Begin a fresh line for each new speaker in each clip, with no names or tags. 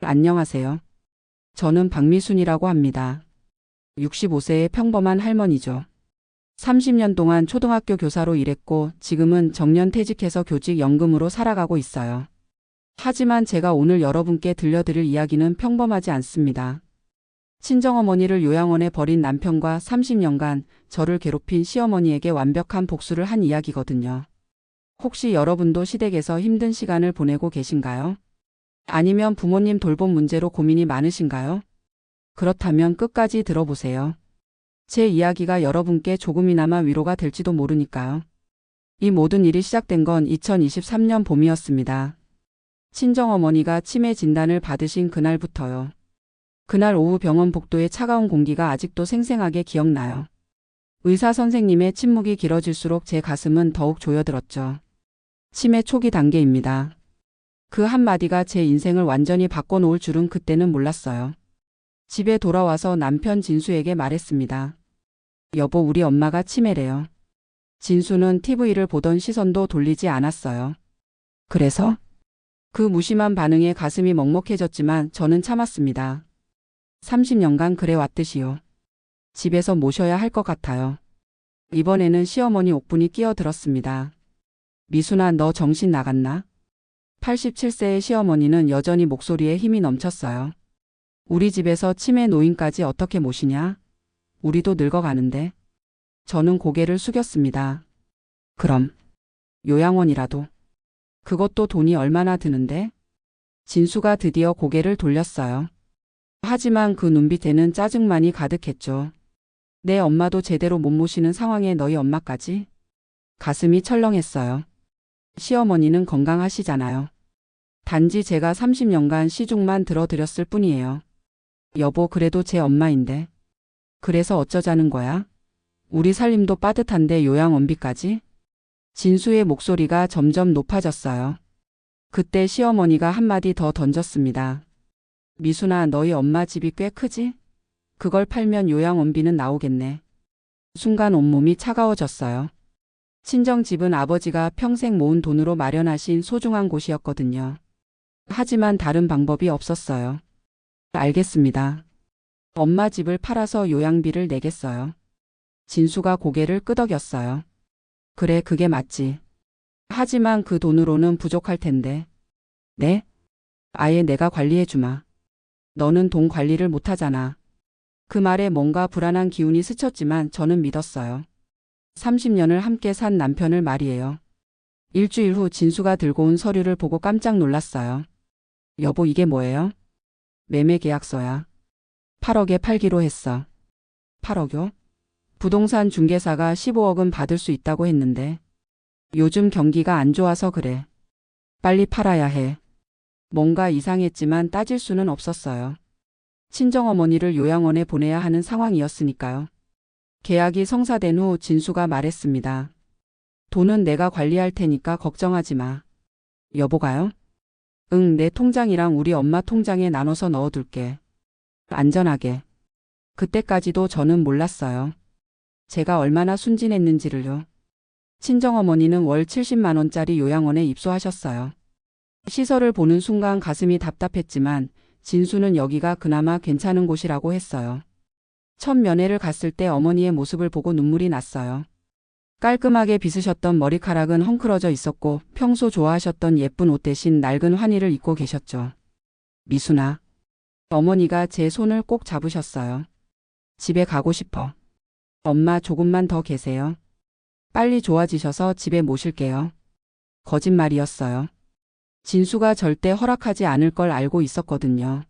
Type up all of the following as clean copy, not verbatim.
안녕하세요. 저는 박미순이라고 합니다. 65세의 평범한 할머니죠. 30년 동안 초등학교 교사로 일했고 지금은 정년퇴직해서 교직연금으로 살아가고 있어요. 하지만 제가 오늘 여러분께 들려드릴 이야기는 평범하지 않습니다. 친정어머니를 요양원에 버린 남편과 30년간 저를 괴롭힌 시어머니에게 완벽한 복수를 한 이야기거든요. 혹시 여러분도 시댁에서 힘든 시간을 보내고 계신가요? 아니면 부모님 돌봄 문제로 고민이 많으신가요? 그렇다면 끝까지 들어보세요. 제 이야기가 여러분께 조금이나마 위로가 될지도 모르니까요. 이 모든 일이 시작된 건 2023년 봄이었습니다. 친정어머니가 치매 진단을 받으신 그날부터요. 그날 오후 병원 복도의 차가운 공기가 아직도 생생하게 기억나요. 의사 선생님의 침묵이 길어질수록 제 가슴은 더욱 조여들었죠. 치매 초기 단계입니다. 그 한마디가 제 인생을 완전히 바꿔놓을 줄은 그때는 몰랐어요. 집에 돌아와서 남편 진수에게 말했습니다. 여보, 우리 엄마가 치매래요. 진수는 TV를 보던 시선도 돌리지 않았어요. 그래서? 그 무심한 반응에 가슴이 먹먹해졌지만 저는 참았습니다. 30년간 그래왔듯이요. 집에서 모셔야 할 것 같아요. 이번에는 시어머니 옥분이 끼어들었습니다. 미순아, 너 정신 나갔나? 87세의 시어머니는 여전히 목소리에 힘이 넘쳤어요. 우리 집에서 치매 노인까지 어떻게 모시냐? 우리도 늙어가는데. 저는 고개를 숙였습니다. 그럼 요양원이라도. 그것도 돈이 얼마나 드는데? 진수가 드디어 고개를 돌렸어요. 하지만 그 눈빛에는 짜증만이 가득했죠. 내 엄마도 제대로 못 모시는 상황에 너희 엄마까지? 가슴이 철렁했어요. 시어머니는 건강하시잖아요. 단지 제가 30년간 시중만 들어드렸을 뿐이에요. 여보, 그래도 제 엄마인데. 그래서 어쩌자는 거야? 우리 살림도 빠듯한데 요양원비까지? 진수의 목소리가 점점 높아졌어요. 그때 시어머니가 한마디 더 던졌습니다. 미순아, 너희 엄마 집이 꽤 크지? 그걸 팔면 요양원비는 나오겠네. 순간 온몸이 차가워졌어요. 친정집은 아버지가 평생 모은 돈으로 마련하신 소중한 곳이었거든요. 하지만 다른 방법이 없었어요. 알겠습니다. 엄마 집을 팔아서 요양비를 내겠어요. 진수가 고개를 끄덕였어요. 그래, 그게 맞지. 하지만 그 돈으로는 부족할 텐데. 네? 아예 내가 관리해주마. 너는 돈 관리를 못하잖아. 그 말에 뭔가 불안한 기운이 스쳤지만 저는 믿었어요. 30년을 함께 산 남편을 말이에요. 일주일 후 진수가 들고 온 서류를 보고 깜짝 놀랐어요. 여보, 이게 뭐예요? 매매 계약서야. 8억에 팔기로 했어. 8억요? 부동산 중개사가 15억은 받을 수 있다고 했는데. 요즘 경기가 안 좋아서 그래. 빨리 팔아야 해. 뭔가 이상했지만 따질 수는 없었어요. 친정어머니를 요양원에 보내야 하는 상황이었으니까요. 계약이 성사된 후 진수가 말했습니다. 돈은 내가 관리할 테니까 걱정하지 마. 여보가요? 응, 내 통장이랑 우리 엄마 통장에 나눠서 넣어둘게. 안전하게. 그때까지도 저는 몰랐어요. 제가 얼마나 순진했는지를요. 친정어머니는 월 70만 원짜리 요양원에 입소하셨어요. 시설을 보는 순간 가슴이 답답했지만 진수는 여기가 그나마 괜찮은 곳이라고 했어요. 첫 면회를 갔을 때 어머니의 모습을 보고 눈물이 났어요. 깔끔하게 빗으셨던 머리카락은 헝클어져 있었고 평소 좋아하셨던 예쁜 옷 대신 낡은 환의를 입고 계셨죠. 미순아. 어머니가 제 손을 꼭 잡으셨어요. 집에 가고 싶어. 엄마, 조금만 더 계세요. 빨리 좋아지셔서 집에 모실게요. 거짓말이었어요. 진수가 절대 허락하지 않을 걸 알고 있었거든요.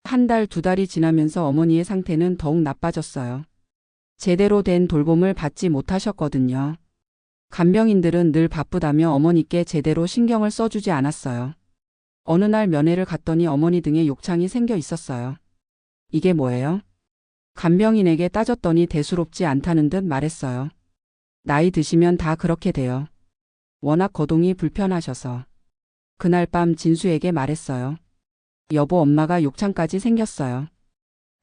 한 달, 두 달이 지나면서 어머니의 상태는 더욱 나빠졌어요. 제대로 된 돌봄을 받지 못하셨거든요. 간병인들은 늘 바쁘다며 어머니께 제대로 신경을 써주지 않았어요. 어느 날 면회를 갔더니 어머니 등에 욕창이 생겨 있었어요. 이게 뭐예요? 간병인에게 따졌더니 대수롭지 않다는 듯 말했어요. 나이 드시면 다 그렇게 돼요. 워낙 거동이 불편하셔서. 그날 밤 진수에게 말했어요. 여보, 엄마가 욕창까지 생겼어요.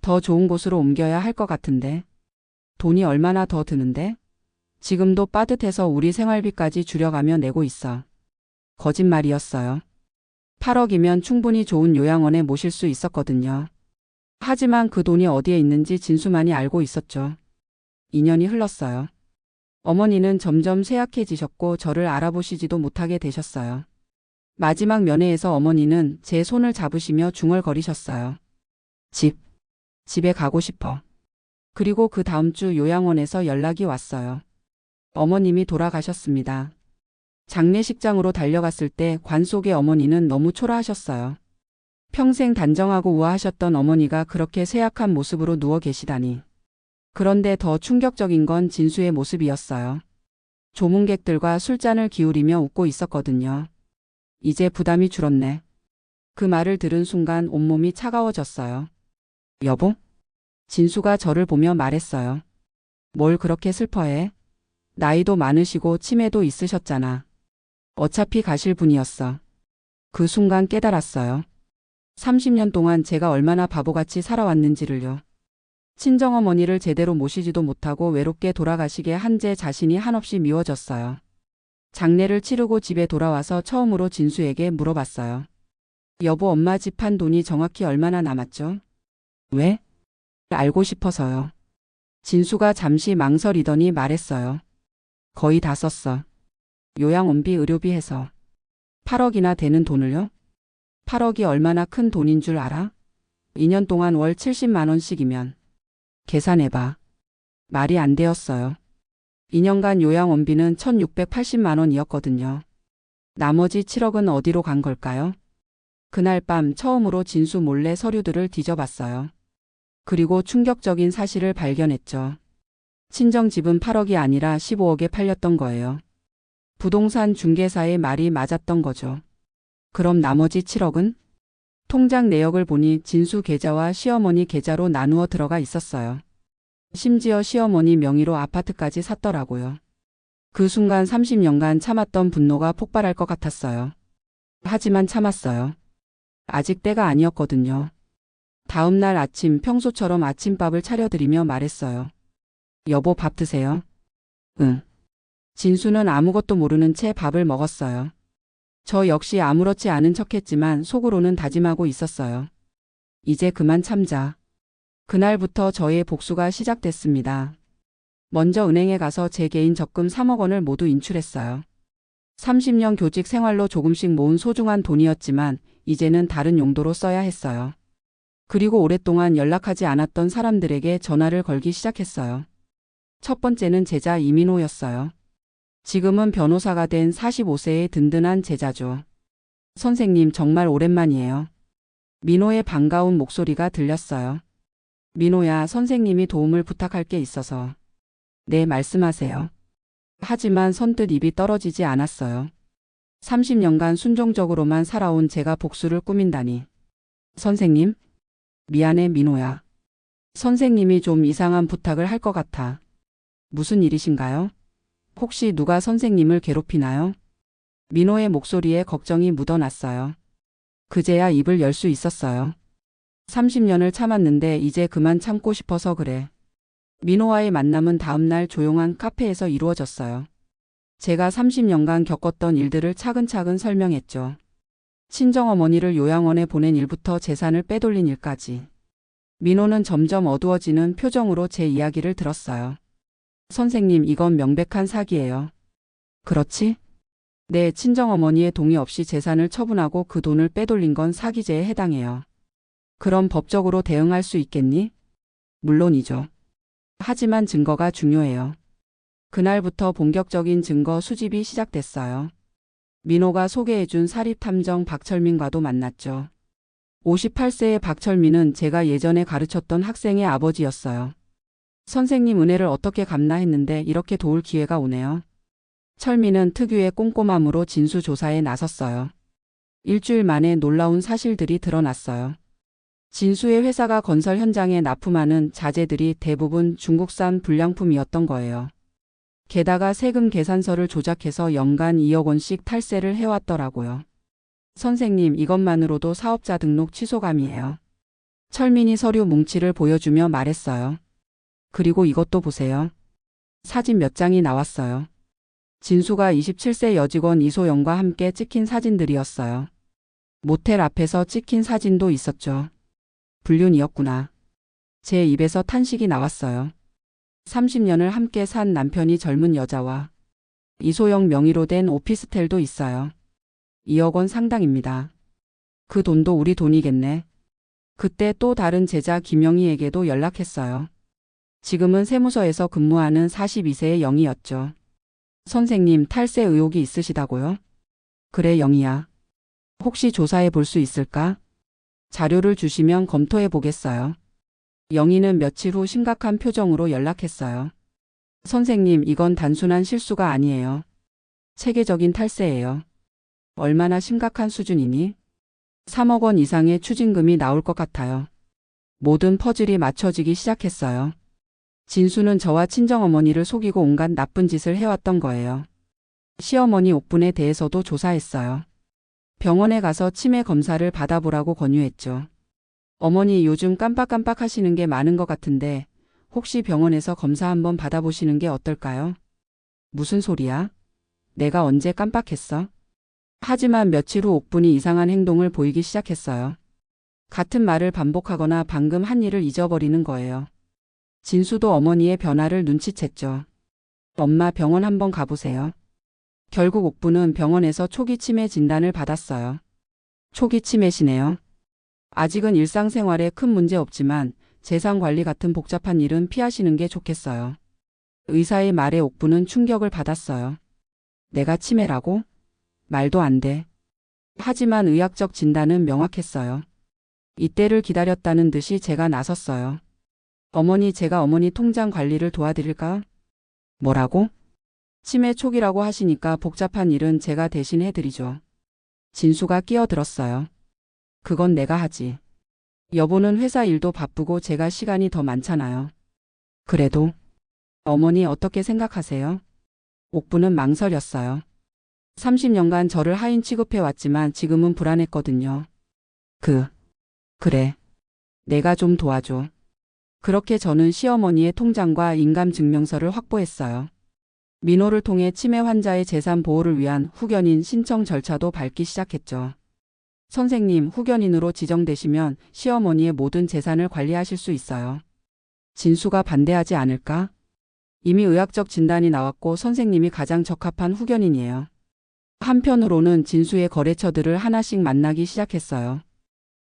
더 좋은 곳으로 옮겨야 할 것 같은데. 돈이 얼마나 더 드는데? 지금도 빠듯해서 우리 생활비까지 줄여가며 내고 있어. 거짓말이었어요. 8억이면 충분히 좋은 요양원에 모실 수 있었거든요. 하지만 그 돈이 어디에 있는지 진수만이 알고 있었죠. 2년이 흘렀어요. 어머니는 점점 쇠약해지셨고 저를 알아보시지도 못하게 되셨어요. 마지막 면회에서 어머니는 제 손을 잡으시며 중얼거리셨어요. 집에 가고 싶어. 그리고 그 다음 주 요양원에서 연락이 왔어요. 어머님이 돌아가셨습니다. 장례식장으로 달려갔을 때 관 속의 어머니는 너무 초라하셨어요. 평생 단정하고 우아하셨던 어머니가 그렇게 쇠약한 모습으로 누워 계시다니. 그런데 더 충격적인 건 진수의 모습이었어요. 조문객들과 술잔을 기울이며 웃고 있었거든요. 이제 부담이 줄었네. 그 말을 들은 순간 온몸이 차가워졌어요. 여보? 진수가 저를 보며 말했어요. 뭘 그렇게 슬퍼해? 나이도 많으시고 치매도 있으셨잖아. 어차피 가실 분이었어. 그 순간 깨달았어요. 30년 동안 제가 얼마나 바보같이 살아왔는지를요. 친정어머니를 제대로 모시지도 못하고 외롭게 돌아가시게 한 제 자신이 한없이 미워졌어요. 장례를 치르고 집에 돌아와서 처음으로 진수에게 물어봤어요. 여보, 엄마 집 판 돈이 정확히 얼마나 남았죠? 왜? 알고 싶어서요. 진수가 잠시 망설이더니 말했어요. 거의 다 썼어. 요양원비, 의료비 해서. 8억이나 되는 돈을요? 8억이 얼마나 큰 돈인 줄 알아? 2년 동안 월 70만 원씩이면. 계산해봐. 말이 안 되었어요. 2년간 요양원비는 1680만 원이었거든요. 나머지 7억은 어디로 간 걸까요? 그날 밤 처음으로 진수 몰래 서류들을 뒤져봤어요. 그리고 충격적인 사실을 발견했죠. 친정집은 8억이 아니라 15억에 팔렸던 거예요. 부동산 중개사의 말이 맞았던 거죠. 그럼 나머지 7억은? 통장 내역을 보니 진수 계좌와 시어머니 계좌로 나누어 들어가 있었어요. 심지어 시어머니 명의로 아파트까지 샀더라고요. 그 순간 30년간 참았던 분노가 폭발할 것 같았어요. 하지만 참았어요. 아직 때가 아니었거든요. 다음 날 아침 평소처럼 아침밥을 차려드리며 말했어요. 여보, 밥 드세요? 응. 진수는 아무것도 모르는 채 밥을 먹었어요. 저 역시 아무렇지 않은 척했지만 속으로는 다짐하고 있었어요. 이제 그만 참자. 그날부터 저의 복수가 시작됐습니다. 먼저 은행에 가서 제 개인 적금 3억 원을 모두 인출했어요. 30년 교직 생활로 조금씩 모은 소중한 돈이었지만 이제는 다른 용도로 써야 했어요. 그리고 오랫동안 연락하지 않았던 사람들에게 전화를 걸기 시작했어요. 첫 번째는 제자 이민호였어요. 지금은 변호사가 된 45세의 든든한 제자죠. 선생님, 정말 오랜만이에요. 민호의 반가운 목소리가 들렸어요. 민호야, 선생님이 도움을 부탁할 게 있어서. 네, 말씀하세요. 하지만 선뜻 입이 떨어지지 않았어요. 30년간 순종적으로만 살아온 제가 복수를 꾸민다니. 선생님? 미안해, 민호야. 선생님이 좀 이상한 부탁을 할 것 같아. 무슨 일이신가요? 혹시 누가 선생님을 괴롭히나요? 민호의 목소리에 걱정이 묻어났어요. 그제야 입을 열 수 있었어요. 30년을 참았는데 이제 그만 참고 싶어서 그래. 민호와의 만남은 다음날 조용한 카페에서 이루어졌어요. 제가 30년간 겪었던 일들을 차근차근 설명했죠. 친정어머니를 요양원에 보낸 일부터 재산을 빼돌린 일까지. 민호는 점점 어두워지는 표정으로 제 이야기를 들었어요. 선생님, 이건 명백한 사기예요. 그렇지? 네, 친정어머니의 동의 없이 재산을 처분하고 그 돈을 빼돌린 건 사기죄에 해당해요. 그럼 법적으로 대응할 수 있겠니? 물론이죠. 하지만 증거가 중요해요. 그날부터 본격적인 증거 수집이 시작됐어요. 민호가 소개해준 사립탐정 박철민과도 만났죠. 58세의 박철민은 제가 예전에 가르쳤던 학생의 아버지였어요. 선생님 은혜를 어떻게 갚나 했는데 이렇게 도울 기회가 오네요. 철민은 특유의 꼼꼼함으로 진수 조사에 나섰어요. 일주일 만에 놀라운 사실들이 드러났어요. 진수의 회사가 건설 현장에 납품하는 자재들이 대부분 중국산 불량품이었던 거예요. 게다가 세금 계산서를 조작해서 연간 2억 원씩 탈세를 해왔더라고요. 선생님, 이것만으로도 사업자 등록 취소감이에요. 철민이 서류 뭉치를 보여주며 말했어요. 그리고 이것도 보세요. 사진 몇 장이 나왔어요. 진수가 27세 여직원 이소영과 함께 찍힌 사진들이었어요. 모텔 앞에서 찍힌 사진도 있었죠. 불륜이었구나. 제 입에서 탄식이 나왔어요. 30년을 함께 산 남편이 젊은 여자와 이소영 명의로 된 오피스텔도 있어요. 2억 원 상당입니다. 그 돈도 우리 돈이겠네. 그때 또 다른 제자 김영희에게도 연락했어요. 지금은 세무서에서 근무하는 42세의 영희였죠. 선생님, 탈세 의혹이 있으시다고요? 그래, 영희야. 혹시 조사해 볼 수 있을까? 자료를 주시면 검토해 보겠어요. 영희는 며칠 후 심각한 표정으로 연락했어요. 선생님, 이건 단순한 실수가 아니에요. 체계적인 탈세예요. 얼마나 심각한 수준이니? 3억 원 이상의 추징금이 나올 것 같아요. 모든 퍼즐이 맞춰지기 시작했어요. 진수는 저와 친정어머니를 속이고 온갖 나쁜 짓을 해왔던 거예요. 시어머니 옥분에 대해서도 조사했어요. 병원에 가서 치매 검사를 받아보라고 권유했죠. 어머니 요즘 깜빡깜빡 하시는 게 많은 것 같은데 혹시 병원에서 검사 한번 받아보시는 게 어떨까요? 무슨 소리야? 내가 언제 깜빡했어? 하지만 며칠 후 옥분이 이상한 행동을 보이기 시작했어요. 같은 말을 반복하거나 방금 한 일을 잊어버리는 거예요. 진수도 어머니의 변화를 눈치챘죠. 엄마, 병원 한번 가보세요. 결국 옥분은 병원에서 초기 치매 진단을 받았어요. 초기 치매시네요. 아직은 일상생활에 큰 문제 없지만 재산 관리 같은 복잡한 일은 피하시는 게 좋겠어요. 의사의 말에 옥분은 충격을 받았어요. 내가 치매라고? 말도 안 돼. 하지만 의학적 진단은 명확했어요. 이때를 기다렸다는 듯이 제가 나섰어요. 어머니, 제가 어머니 통장 관리를 도와드릴까? 뭐라고? 치매 초기라고 하시니까 복잡한 일은 제가 대신 해드리죠. 진수가 끼어들었어요. 그건 내가 하지. 여보는 회사 일도 바쁘고 제가 시간이 더 많잖아요. 그래도 어머니 어떻게 생각하세요? 옥분은 망설였어요. 30년간 저를 하인 취급해왔지만 지금은 불안했거든요. 그래. 내가 좀 도와줘. 그렇게 저는 시어머니의 통장과 인감증명서를 확보했어요. 민호를 통해 치매 환자의 재산 보호를 위한 후견인 신청 절차도 밟기 시작했죠. 선생님, 후견인으로 지정되시면 시어머니의 모든 재산을 관리하실 수 있어요. 진수가 반대하지 않을까? 이미 의학적 진단이 나왔고 선생님이 가장 적합한 후견인이에요. 한편으로는 진수의 거래처들을 하나씩 만나기 시작했어요.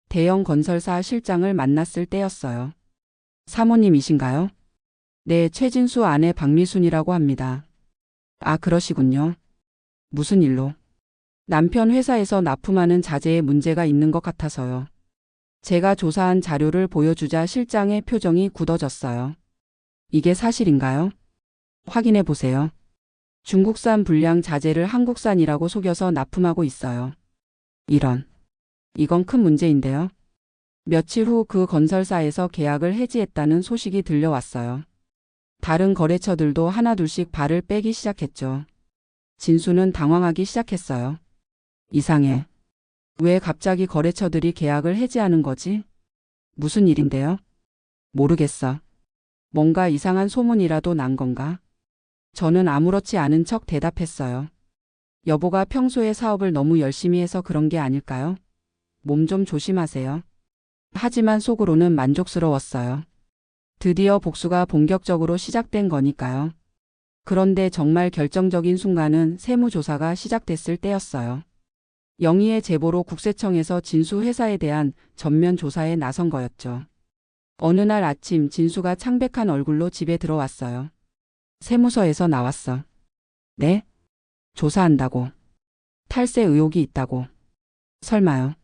대형 건설사 실장을 만났을 때였어요. 사모님이신가요? 네, 최진수 아내 박미순이라고 합니다. 아, 그러시군요. 무슨 일로? 남편 회사에서 납품하는 자재에 문제가 있는 것 같아서요. 제가 조사한 자료를 보여주자 실장의 표정이 굳어졌어요. 이게 사실인가요? 확인해 보세요. 중국산 불량 자재를 한국산이라고 속여서 납품하고 있어요. 이건 큰 문제인데요. 며칠 후 그 건설사에서 계약을 해지했다는 소식이 들려왔어요. 다른 거래처들도 하나둘씩 발을 빼기 시작했죠. 진수는 당황하기 시작했어요. 이상해. 왜 갑자기 거래처들이 계약을 해지하는 거지? 무슨 일인데요? 모르겠어. 뭔가 이상한 소문이라도 난 건가? 저는 아무렇지 않은 척 대답했어요. 여보가 평소에 사업을 너무 열심히 해서 그런 게 아닐까요? 몸 좀 조심하세요. 하지만 속으로는 만족스러웠어요. 드디어 복수가 본격적으로 시작된 거니까요. 그런데 정말 결정적인 순간은 세무조사가 시작됐을 때였어요. 영희의 제보로 국세청에서 진수 회사에 대한 전면 조사에 나선 거였죠. 어느 날 아침 진수가 창백한 얼굴로 집에 들어왔어요. 세무서에서 나왔어. 네? 조사한다고. 탈세 의혹이 있다고. 설마요.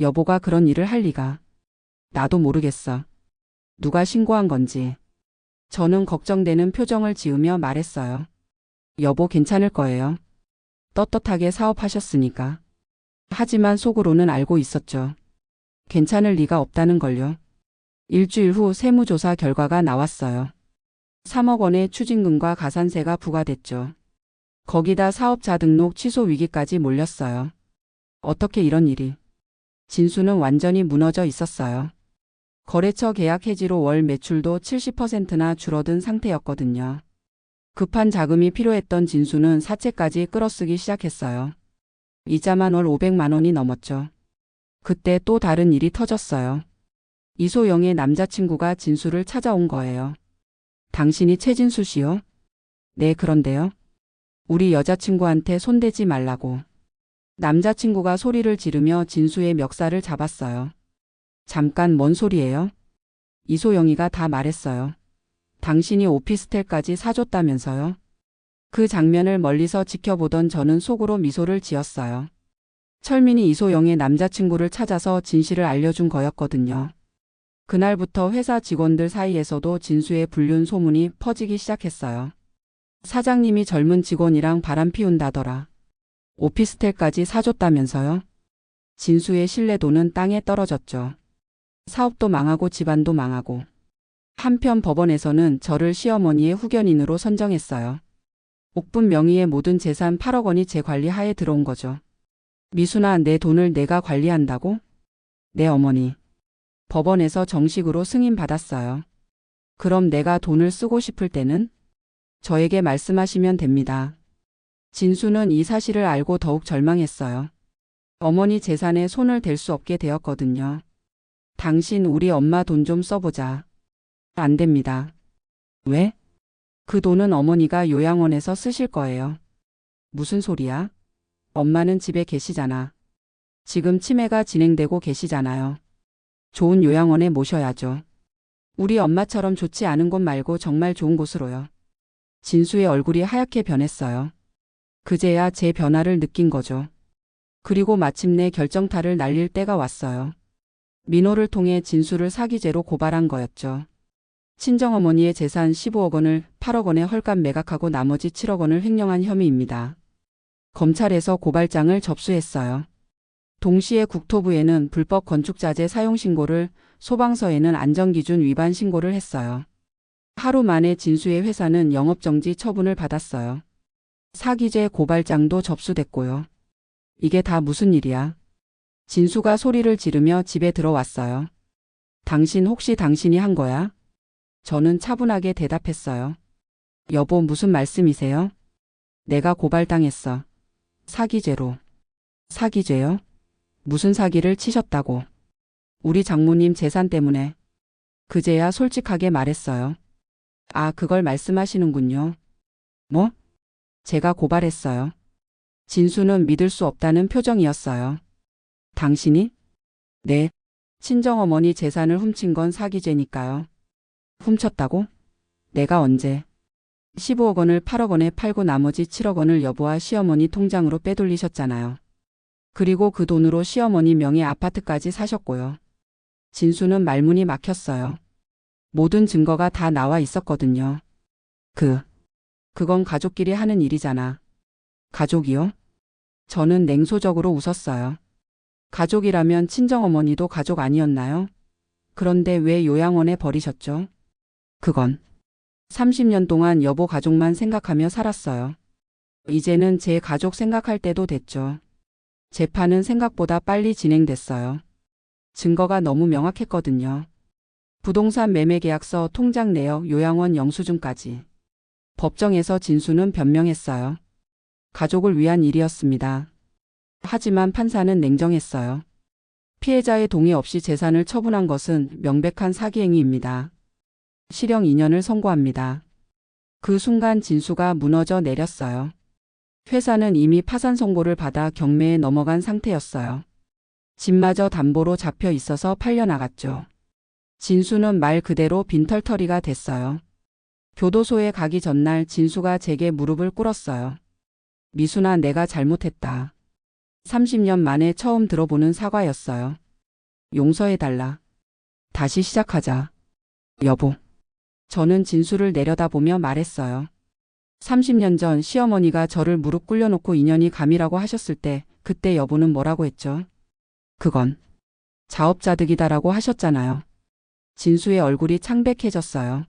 여보가 그런 일을 할 리가. 나도 모르겠어. 누가 신고한 건지. 저는 걱정되는 표정을 지으며 말했어요. 여보, 괜찮을 거예요. 떳떳하게 사업하셨으니까. 하지만 속으로는 알고 있었죠. 괜찮을 리가 없다는 걸요. 일주일 후 세무조사 결과가 나왔어요. 3억 원의 추징금과 가산세가 부과됐죠. 거기다 사업자 등록 취소 위기까지 몰렸어요. 어떻게 이런 일이. 진수는 완전히 무너져 있었어요. 거래처 계약 해지로 월 매출도 70%나 줄어든 상태였거든요. 급한 자금이 필요했던 진수는 사채까지 끌어쓰기 시작했어요. 이자만 월 500만 원이 넘었죠. 그때 또 다른 일이 터졌어요. 이소영의 남자친구가 진수를 찾아온 거예요. 당신이 최진수 씨요? 네, 그런데요. 우리 여자친구한테 손대지 말라고. 남자친구가 소리를 지르며 진수의 멱살을 잡았어요. 잠깐, 뭔 소리예요? 이소영이가 다 말했어요. 당신이 오피스텔까지 사줬다면서요? 그 장면을 멀리서 지켜보던 저는 속으로 미소를 지었어요. 철민이 이소영의 남자친구를 찾아서 진실을 알려준 거였거든요. 그날부터 회사 직원들 사이에서도 진수의 불륜 소문이 퍼지기 시작했어요. 사장님이 젊은 직원이랑 바람 피운다더라. 오피스텔까지 사줬다면서요? 진수의 신뢰도는 땅에 떨어졌죠. 사업도 망하고 집안도 망하고. 한편 법원에서는 저를 시어머니의 후견인으로 선정했어요. 옥분 명의의 모든 재산 8억 원이 제 관리 하에 들어온 거죠. 미순아, 내 돈을 내가 관리한다고? 네, 어머니. 법원에서 정식으로 승인받았어요. 그럼 내가 돈을 쓰고 싶을 때는? 저에게 말씀하시면 됩니다. 진수는 이 사실을 알고 더욱 절망했어요. 어머니 재산에 손을 댈 수 없게 되었거든요. 당신 우리 엄마 돈 좀 써보자. 안 됩니다. 왜? 그 돈은 어머니가 요양원에서 쓰실 거예요. 무슨 소리야? 엄마는 집에 계시잖아. 지금 치매가 진행되고 계시잖아요. 좋은 요양원에 모셔야죠. 우리 엄마처럼 좋지 않은 곳 말고 정말 좋은 곳으로요. 진수의 얼굴이 하얗게 변했어요. 그제야 제 변화를 느낀 거죠. 그리고 마침내 결정타를 날릴 때가 왔어요. 민호를 통해 진수를 사기죄로 고발한 거였죠. 친정어머니의 재산 15억 원을 8억 원에 헐값 매각하고 나머지 7억 원을 횡령한 혐의입니다. 검찰에서 고발장을 접수했어요. 동시에 국토부에는 불법 건축자재 사용 신고를, 소방서에는 안전기준 위반 신고를 했어요. 하루 만에 진수의 회사는 영업정지 처분을 받았어요. 사기죄 고발장도 접수됐고요. 이게 다 무슨 일이야? 진수가 소리를 지르며 집에 들어왔어요. 당신 혹시 당신이 한 거야? 저는 차분하게 대답했어요. 여보, 무슨 말씀이세요? 내가 고발당했어. 사기죄로. 사기죄요? 무슨 사기를 치셨다고? 우리 장모님 재산 때문에. 그제야 솔직하게 말했어요. 아, 그걸 말씀하시는군요. 뭐? 제가 고발했어요. 진수는 믿을 수 없다는 표정이었어요. 당신이? 네. 친정어머니 재산을 훔친 건 사기죄니까요. 훔쳤다고? 내가 언제? 15억 원을 8억 원에 팔고 나머지 7억 원을 여보와 시어머니 통장으로 빼돌리셨잖아요. 그리고 그 돈으로 시어머니 명의 아파트까지 사셨고요. 진수는 말문이 막혔어요. 모든 증거가 다 나와 있었거든요. 그건 가족끼리 하는 일이잖아. 가족이요? 저는 냉소적으로 웃었어요. 가족이라면 친정어머니도 가족 아니었나요? 그런데 왜 요양원에 버리셨죠? 그건 30년 동안 여보 가족만 생각하며 살았어요. 이제는 제 가족 생각할 때도 됐죠. 재판은 생각보다 빨리 진행됐어요. 증거가 너무 명확했거든요. 부동산 매매 계약서, 통장 내역, 요양원 영수증까지. 법정에서 진수는 변명했어요. 가족을 위한 일이었습니다. 하지만 판사는 냉정했어요. 피해자의 동의 없이 재산을 처분한 것은 명백한 사기 행위입니다. 실형 2년을 선고합니다. 그 순간 진수가 무너져 내렸어요. 회사는 이미 파산 선고를 받아 경매에 넘어간 상태였어요. 집마저 담보로 잡혀 있어서 팔려나갔죠. 진수는 말 그대로 빈털터리가 됐어요. 교도소에 가기 전날 진수가 제게 무릎을 꿇었어요. 미순아, 내가 잘못했다. 30년 만에 처음 들어보는 사과였어요. 용서해달라. 다시 시작하자. 여보. 저는 진수를 내려다보며 말했어요. 30년 전 시어머니가 저를 무릎 꿇려놓고 인연이 감이라고 하셨을 때 그때 여보는 뭐라고 했죠? 그건 자업자득이다라고 하셨잖아요. 진수의 얼굴이 창백해졌어요.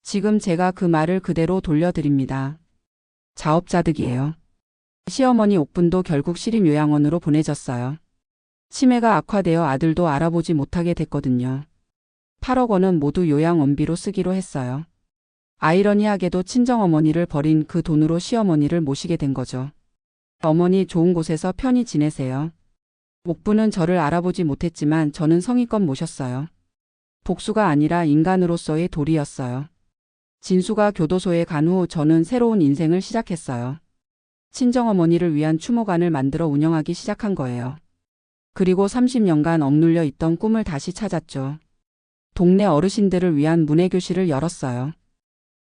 지금 제가 그 말을 그대로 돌려드립니다. 자업자득이에요. 시어머니 옥분도 결국 시립요양원으로 보내졌어요. 치매가 악화되어 아들도 알아보지 못하게 됐거든요. 8억 원은 모두 요양원비로 쓰기로 했어요. 아이러니하게도 친정어머니를 버린 그 돈으로 시어머니를 모시게 된 거죠. 어머니 좋은 곳에서 편히 지내세요. 옥부는 저를 알아보지 못했지만 저는 성의껏 모셨어요. 복수가 아니라 인간으로서의 도리였어요. 진수가 교도소에 간 후 저는 새로운 인생을 시작했어요. 친정어머니를 위한 추모관을 만들어 운영하기 시작한 거예요. 그리고 30년간 억눌려 있던 꿈을 다시 찾았죠. 동네 어르신들을 위한 문해교실을 열었어요.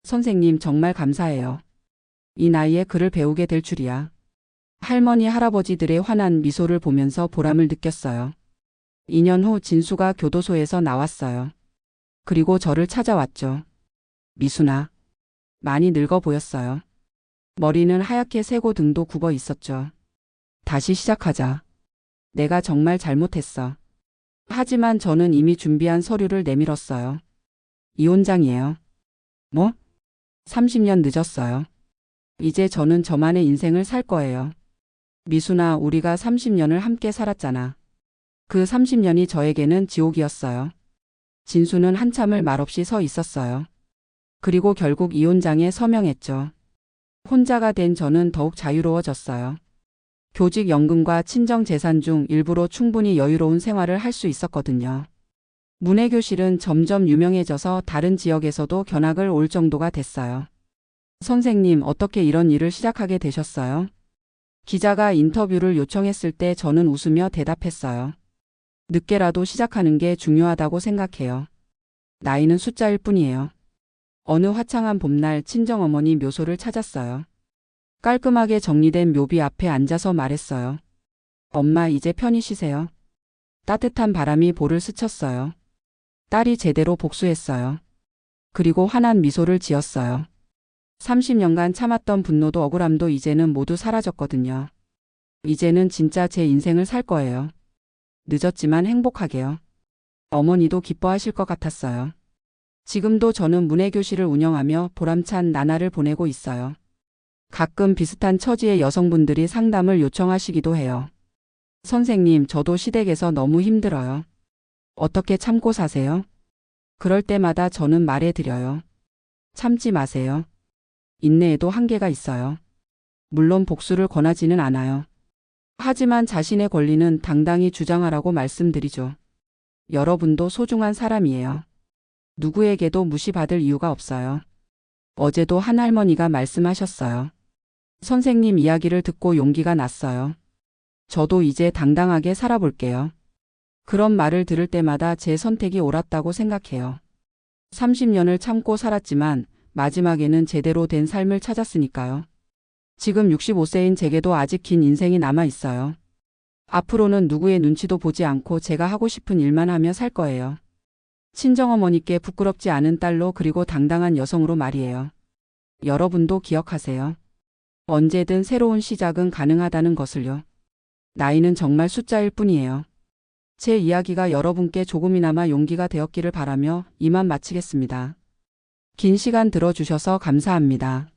선생님 정말 감사해요. 이 나이에 글을 배우게 될 줄이야. 할머니 할아버지들의 환한 미소를 보면서 보람을 느꼈어요. 2년 후 진수가 교도소에서 나왔어요. 그리고 저를 찾아왔죠. 미순아. 많이 늙어 보였어요. 머리는 하얗게 새고 등도 굽어 있었죠. 다시 시작하자. 내가 정말 잘못했어. 하지만 저는 이미 준비한 서류를 내밀었어요. 이혼장이에요. 뭐? 30년 늦었어요. 이제 저는 저만의 인생을 살 거예요. 미순아, 우리가 30년을 함께 살았잖아. 그 30년이 저에게는 지옥이었어요. 진수는 한참을 말없이 서 있었어요. 그리고 결국 이혼장에 서명했죠. 혼자가 된 저는 더욱 자유로워졌어요. 교직연금과 친정재산 중 일부로 충분히 여유로운 생활을 할 수 있었거든요. 문해교실은 점점 유명해져서 다른 지역에서도 견학을 올 정도가 됐어요. 선생님, 어떻게 이런 일을 시작하게 되셨어요? 기자가 인터뷰를 요청했을 때 저는 웃으며 대답했어요. 늦게라도 시작하는 게 중요하다고 생각해요. 나이는 숫자일 뿐이에요. 어느 화창한 봄날 친정어머니 묘소를 찾았어요. 깔끔하게 정리된 묘비 앞에 앉아서 말했어요. 엄마, 이제 편히 쉬세요. 따뜻한 바람이 볼을 스쳤어요. 딸이 제대로 복수했어요. 그리고 환한 미소를 지었어요. 30년간 참았던 분노도 억울함도 이제는 모두 사라졌거든요. 이제는 진짜 제 인생을 살 거예요. 늦었지만 행복하게요. 어머니도 기뻐하실 것 같았어요. 지금도 저는 문해교실을 운영하며 보람찬 나날을 보내고 있어요. 가끔 비슷한 처지의 여성분들이 상담을 요청하시기도 해요. 선생님, 저도 시댁에서 너무 힘들어요. 어떻게 참고 사세요? 그럴 때마다 저는 말해드려요. 참지 마세요. 인내에도 한계가 있어요. 물론 복수를 권하지는 않아요. 하지만 자신의 권리는 당당히 주장하라고 말씀드리죠. 여러분도 소중한 사람이에요. 누구에게도 무시받을 이유가 없어요. 어제도 한 할머니가 말씀하셨어요. 선생님 이야기를 듣고 용기가 났어요. 저도 이제 당당하게 살아볼게요. 그런 말을 들을 때마다 제 선택이 옳았다고 생각해요. 30년을 참고 살았지만 마지막에는 제대로 된 삶을 찾았으니까요. 지금 65세인 제게도 아직 긴 인생이 남아 있어요. 앞으로는 누구의 눈치도 보지 않고 제가 하고 싶은 일만 하며 살 거예요. 친정어머니께 부끄럽지 않은 딸로 그리고 당당한 여성으로 말이에요. 여러분도 기억하세요. 언제든 새로운 시작은 가능하다는 것을요. 나이는 정말 숫자일 뿐이에요. 제 이야기가 여러분께 조금이나마 용기가 되었기를 바라며 이만 마치겠습니다. 긴 시간 들어주셔서 감사합니다.